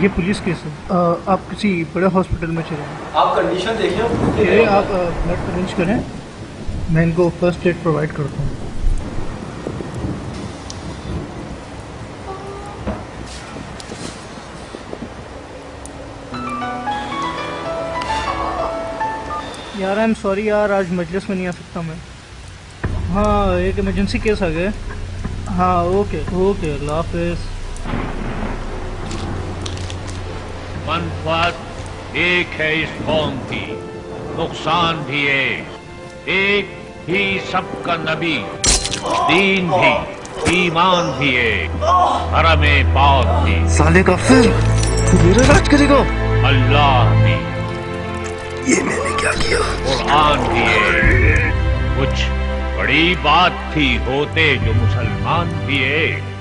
ये police case है। आप किसी बड़े हॉस्पिटल में चले जाएं। आप कंडीशन देखिए, आप ब्लड अरेंज करें, मैं इनको फर्स्ट एड प्रोवाइड करता हूँ। यार आई एम सॉरी यार, आज मजलिस में नहीं आ सकता मैं। हाँ एक इमरजेंसी केस आ गया। हाँ ओके ओके, अल्लाह हाफिज़। मनफात एक है इस कौम की, नुकसान भी एक ही सबका नबी, दीन भी, ईमान भी एक, हरम पाक भी, साले का फिर तू मेरा राज करेगा। अल्लाह भी, ये मैंने क्या किया? कुरान भी एक। कुछ बड़ी बात थी, होते जो मुसलमान भी एक।